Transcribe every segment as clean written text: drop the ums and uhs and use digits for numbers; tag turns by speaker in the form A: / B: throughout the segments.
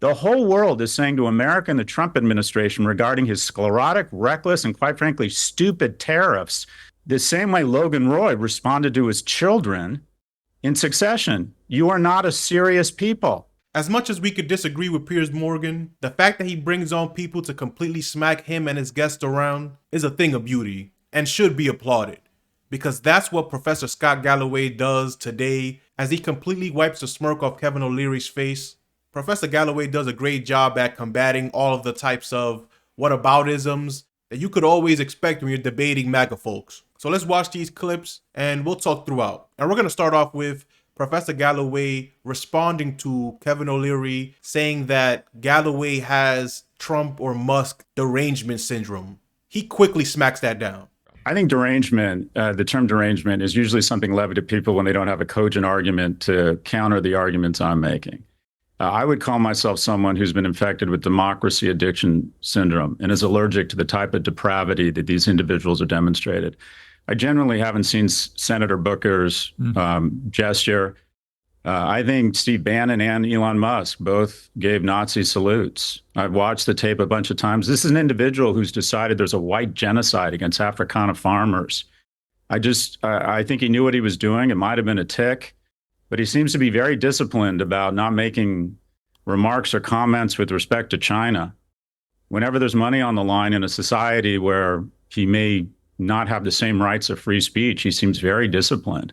A: The whole world is saying to America and the Trump administration regarding his sclerotic, reckless, and quite frankly, stupid tariffs, the same way Logan Roy responded to his children in succession. You are not a serious people.
B: As much as we could disagree with Piers Morgan, the fact that he brings on people to completely smack him and his guests around is a thing of beauty and should be applauded. Because that's what Professor Scott Galloway does today as he completely wipes the smirk off Kevin O'Leary's face. Professor Galloway does a great job at combating all of the types of whataboutisms that you could always expect when you're debating MAGA folks. So let's watch these clips and we'll talk throughout. And we're going to start off with Professor Galloway responding to Kevin O'Leary saying that Galloway has Trump or Musk derangement syndrome. He quickly smacks that down.
A: I think derangement, the term derangement, is usually something levied at people when they don't have a cogent argument to counter the arguments I'm making. I would call myself someone who's been infected with democracy addiction syndrome and is allergic to the type of depravity that these individuals are demonstrated. I generally haven't seen Senator Booker's gesture. I think Steve Bannon and Elon Musk both gave Nazi salutes. I've watched the tape a bunch of times. This is an individual who's decided there's a white genocide against Africana farmers. I think he knew what he was doing. It might have been a tick, but he seems to be very disciplined about not making remarks or comments with respect to China. Whenever there's money on the line in a society where he may not have the same rights of free speech, he seems very disciplined.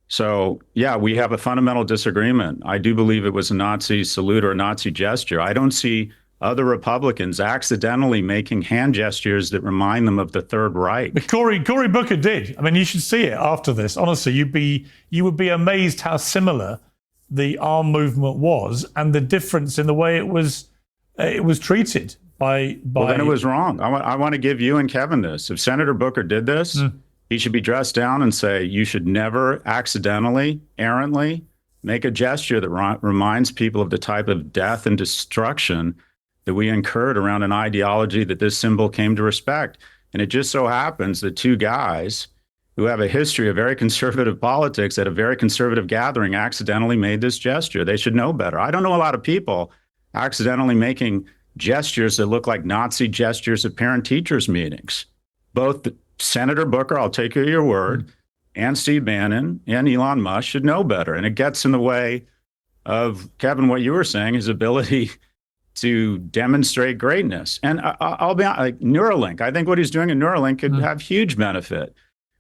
A: So, yeah, we have a fundamental disagreement. I do believe it was a Nazi salute or a Nazi gesture. I don't see other Republicans accidentally making hand gestures that remind them of the Third Reich.
C: But Cory Booker did. I mean, you should see it after this. Honestly, you would be amazed how similar the arm movement was and the difference in the way it was treated by.
A: Well, then it was wrong. I want to give you and Kevin this. If Senator Booker did this, he should be dressed down and say, you should never accidentally, errantly make a gesture that reminds people of the type of death and destruction that we incurred around an ideology that this symbol came to respect. And it just so happens that two guys who have a history of very conservative politics at a very conservative gathering accidentally made this gesture. They should know better. I don't know a lot of people accidentally making gestures that look like Nazi gestures at parent-teachers meetings. Both Senator Booker, I'll take you at your word, and Steve Bannon and Elon Musk should know better. And it gets in the way of, Kevin, what you were saying, his ability to demonstrate greatness. And I'll be honest, like Neuralink, I think what he's doing in Neuralink could have huge benefit.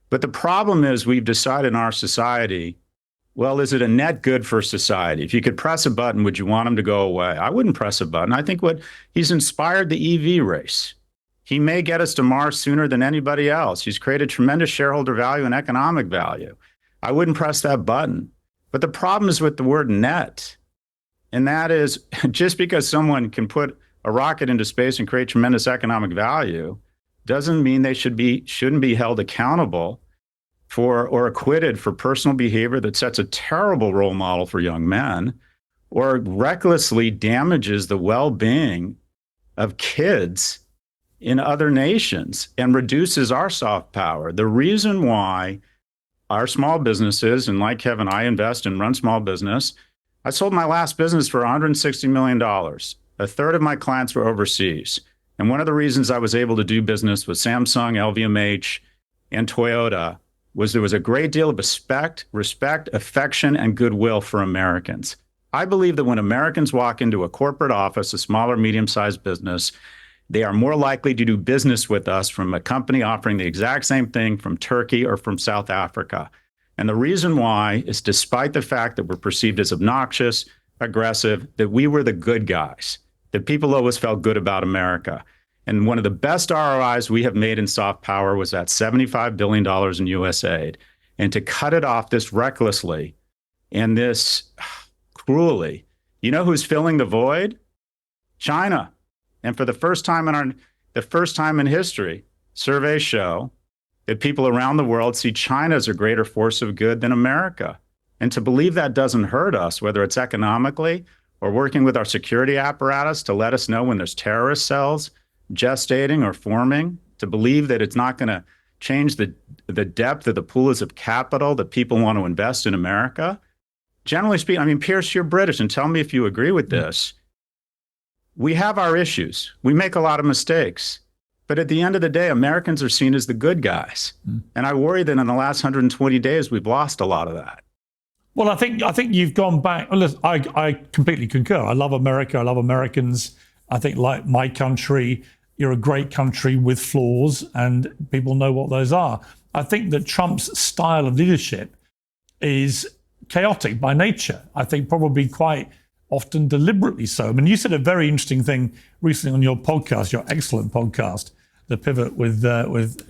A: But the problem is we've decided in our society, well, is it a net good for society? If you could press a button, would you want him to go away? I wouldn't press a button. I think he's inspired the EV race. He may get us to Mars sooner than anybody else. He's created tremendous shareholder value and economic value. I wouldn't press that button. But the problem is with the word net. And that is just because someone can put a rocket into space and create tremendous economic value doesn't mean they shouldn't be held accountable for or acquitted for personal behavior that sets a terrible role model for young men or recklessly damages the well-being of kids in other nations and reduces our soft power. The reason why our small businesses, and like Kevin, I invest and run small business. I sold my last business for $160 million. A third of my clients were overseas. And one of the reasons I was able to do business with Samsung, LVMH, and Toyota was there was a great deal of respect, affection, and goodwill for Americans. I believe that when Americans walk into a corporate office, a small or medium-sized business, they are more likely to do business with us from a company offering the exact same thing from Turkey or from South Africa. And the reason why is despite the fact that we're perceived as obnoxious, aggressive, that we were the good guys, that people always felt good about America. And one of the best ROIs we have made in soft power was that $75 billion in USAID. And to cut it off this recklessly and this cruelly, you know who's filling the void? China. And for the first time in history, surveys show that people around the world see China as a greater force of good than America. And to believe that doesn't hurt us, whether it's economically or working with our security apparatus to let us know when there's terrorist cells gestating or forming, to believe that it's not going to change the depth of the pools of capital that people want to invest in America. Generally speaking, I mean, Piers, you're British, and tell me if you agree with this. we have our issues. We make a lot of mistakes. But at the end of the day, Americans are seen as the good guys. And I worry that in the last 120 days, we've lost a lot of that.
C: Well, I think you've gone back. Listen, I completely concur. I love America. I love Americans. I think, like my country, you're a great country with flaws, and people know what those are. I think that Trump's style of leadership is chaotic by nature. I think probably quite often deliberately so. I mean, you said a very interesting thing recently on your podcast, your excellent podcast, The Pivot with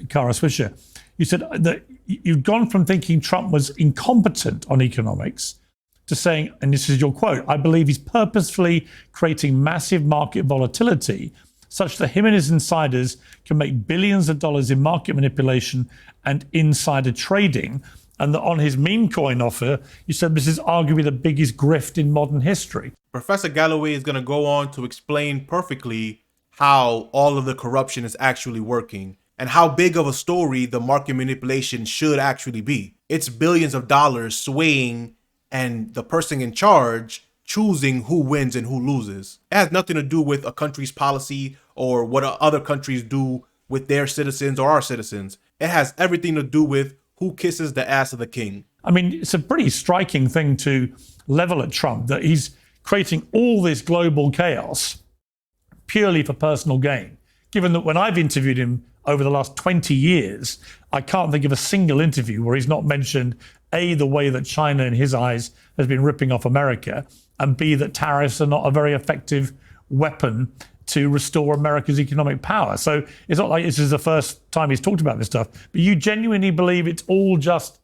C: Kara Swisher. You said that you've gone from thinking Trump was incompetent on economics to saying, and this is your quote, I believe he's purposefully creating massive market volatility such that him and his insiders can make billions of dollars in market manipulation and insider trading. And that on his meme coin offer, you said this is arguably the biggest grift in modern history.
B: Professor Galloway is going to go on to explain perfectly how all of the corruption is actually working and how big of a story the market manipulation should actually be. It's billions of dollars swaying and the person in charge choosing who wins and who loses. It has nothing to do with a country's policy or what other countries do with their citizens or our citizens. It has everything to do with who kisses the ass of the king.
C: I mean, it's a pretty striking thing to level at Trump, that he's creating all this global chaos purely for personal gain. Given that when I've interviewed him over the last 20 years, I can't think of a single interview where he's not mentioned, A, the way that China, in his eyes, has been ripping off America, and B, that tariffs are not a very effective weapon to restore America's economic power. So it's not like this is the first time he's talked about this stuff, but you genuinely believe it's all just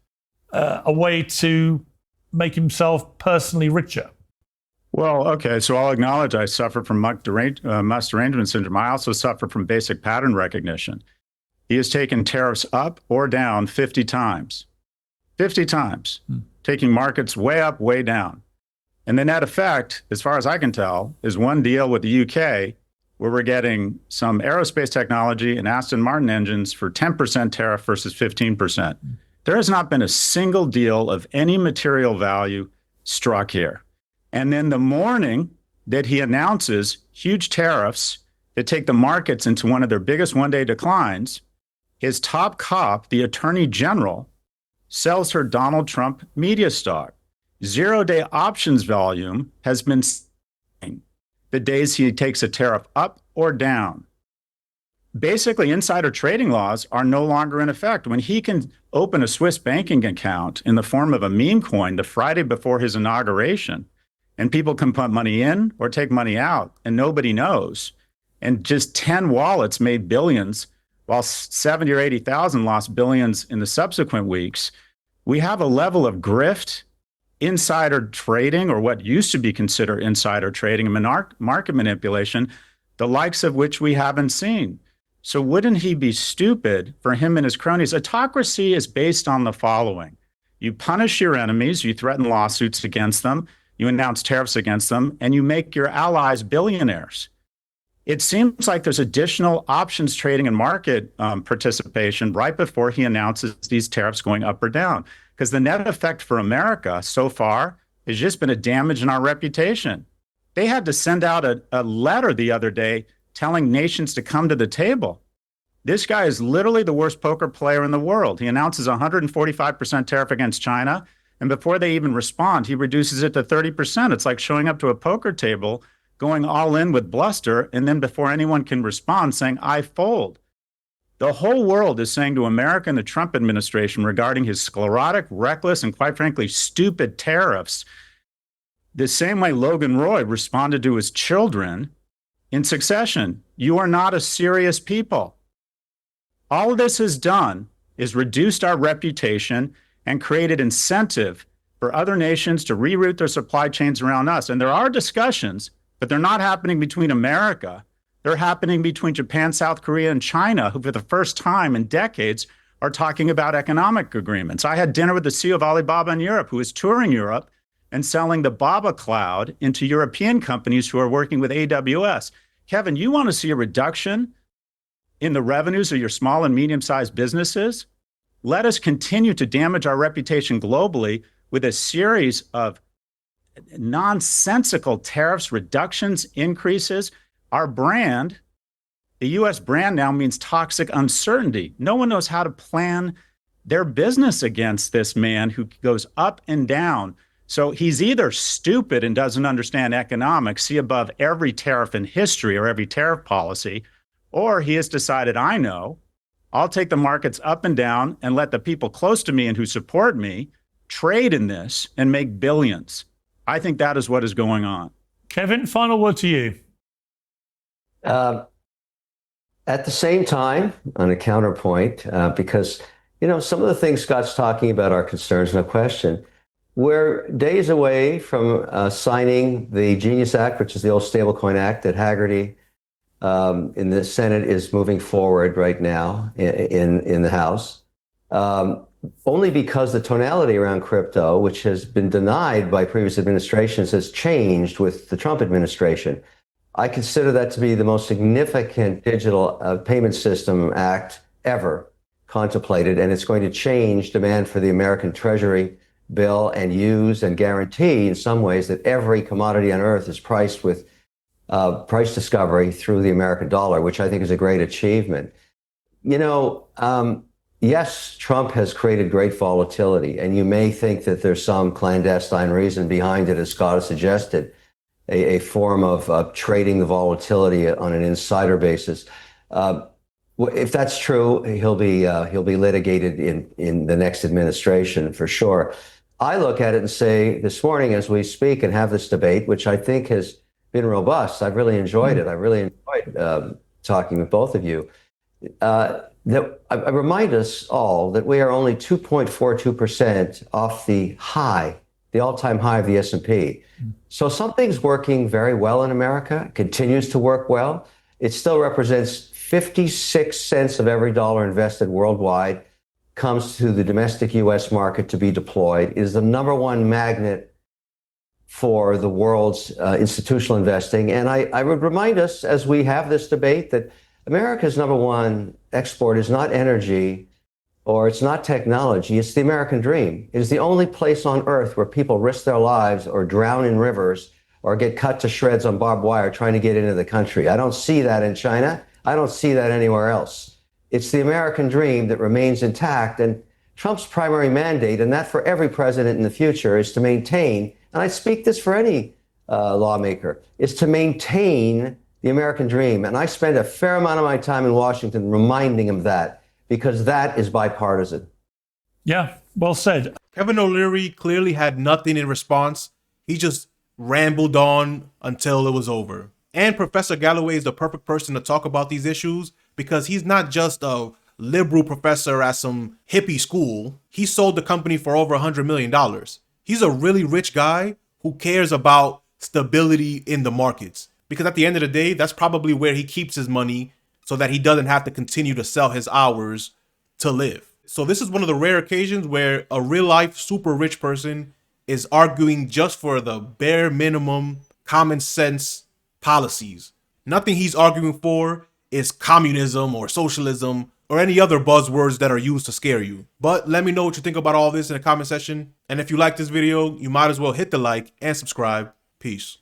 C: a way to make himself personally richer?
A: Well, okay, so I'll acknowledge I suffer from musk derangement syndrome. I also suffer from basic pattern recognition. He has taken tariffs up or down 50 times. 50 times, taking markets way up, way down. And the net effect, as far as I can tell, is one deal with the UK where we're getting some aerospace technology and Aston Martin engines for 10% tariff versus 15%. There has not been a single deal of any material value struck here. And then the morning that he announces huge tariffs that take the markets into one of their biggest one-day declines, his top cop, the attorney general, sells her Donald Trump media stock. Zero-day options volume has been the days he takes a tariff up or down. Basically, insider trading laws are no longer in effect. When he can open a Swiss banking account in the form of a meme coin the Friday before his inauguration, and people can put money in or take money out, and nobody knows, and just 10 wallets made billions, while 70 or 80,000 lost billions in the subsequent weeks, we have a level of grift, insider trading, or what used to be considered insider trading and market manipulation, the likes of which we haven't seen. So wouldn't he be stupid for him and his cronies? Autocracy is based on the following. You punish your enemies, you threaten lawsuits against them, you announce tariffs against them, and you make your allies billionaires. It seems like there's additional options trading and market participation right before he announces these tariffs going up or down. Because the net effect for America so far has just been a damage in our reputation. They had to send out a letter the other day telling nations to come to the table. This guy is literally the worst poker player in the world. He announces 145% tariff against China, and before they even respond, he reduces it to 30%. It's like showing up to a poker table, going all in with bluster, and then before anyone can respond, saying, I fold. The whole world is saying to America and the Trump administration regarding his sclerotic, reckless, and quite frankly, stupid tariffs, the same way Logan Roy responded to his children in succession. You are not a serious people. All this has done is reduced our reputation and created incentive for other nations to reroute their supply chains around us. And there are discussions, but they're not happening between America. They're happening between Japan, South Korea, and China, who for the first time in decades are talking about economic agreements. I had dinner with the CEO of Alibaba in Europe, who is touring Europe and selling the Baba Cloud into European companies who are working with AWS. Kevin, you want to see a reduction in the revenues of your small and medium-sized businesses? Let us continue to damage our reputation globally with a series of nonsensical tariffs, reductions, increases. Our brand, the US brand now means toxic uncertainty. No one knows how to plan their business against this man who goes up and down. So he's either stupid and doesn't understand economics, see above every tariff in history or every tariff policy, or he has decided, I know, I'll take the markets up and down and let the people close to me and who support me trade in this and make billions. I think that is what is going on.
C: Kevin, final word to you.
D: At the same time, on a counterpoint, because some of the things Scott's talking about are concerns, no question. We're days away from signing the Genius Act, which is the old Stablecoin Act that Haggerty in the Senate is moving forward right now in the House. Only because the tonality around crypto, which has been denied by previous administrations, has changed with the Trump administration. I consider that to be the most significant digital payment system act ever contemplated, and it's going to change demand for the American Treasury bill and use and guarantee in some ways that every commodity on earth is priced with price discovery through the American dollar, which I think is a great achievement. Yes, Trump has created great volatility, and you may think that there's some clandestine reason behind it, as Scott has suggested, a form of trading the volatility on an insider basis. If that's true, he'll be litigated in the next administration for sure. I look at it and say, this morning as we speak and have this debate, which I think has been robust, I've really enjoyed it. I really enjoyed talking with both of you. That I remind us all that we are only 2.42% off the high, the all-time high of the S&P. So something's working very well in America, continues to work well. It still represents 56 cents of every dollar invested worldwide comes to the domestic U.S. market to be deployed. It is the number one magnet for the world's institutional investing. And I would remind us as we have this debate that America's number one export is not energy or it's not technology, it's the American dream. It is the only place on earth where people risk their lives or drown in rivers or get cut to shreds on barbed wire trying to get into the country. I don't see that in China. I don't see that anywhere else. It's the American dream that remains intact, and Trump's primary mandate, and that for every president in the future, is to maintain, and I speak this for any lawmaker, is to maintain the American dream. And I spend a fair amount of my time in Washington reminding him that, because that is bipartisan.
C: Yeah, well said.
B: Kevin O'Leary clearly had nothing in response. He just rambled on until it was over. And Professor Galloway is the perfect person to talk about these issues because he's not just a liberal professor at some hippie school. He sold the company for over $100 million. He's a really rich guy who cares about stability in the markets. Because at the end of the day, that's probably where he keeps his money so that he doesn't have to continue to sell his hours to live. So this is one of the rare occasions where a real life super rich person is arguing just for the bare minimum common sense policies. Nothing he's arguing for is communism or socialism or any other buzzwords that are used to scare you. But let me know what you think about all this in the comment section. And if you like this video, you might as well hit the like and subscribe. Peace.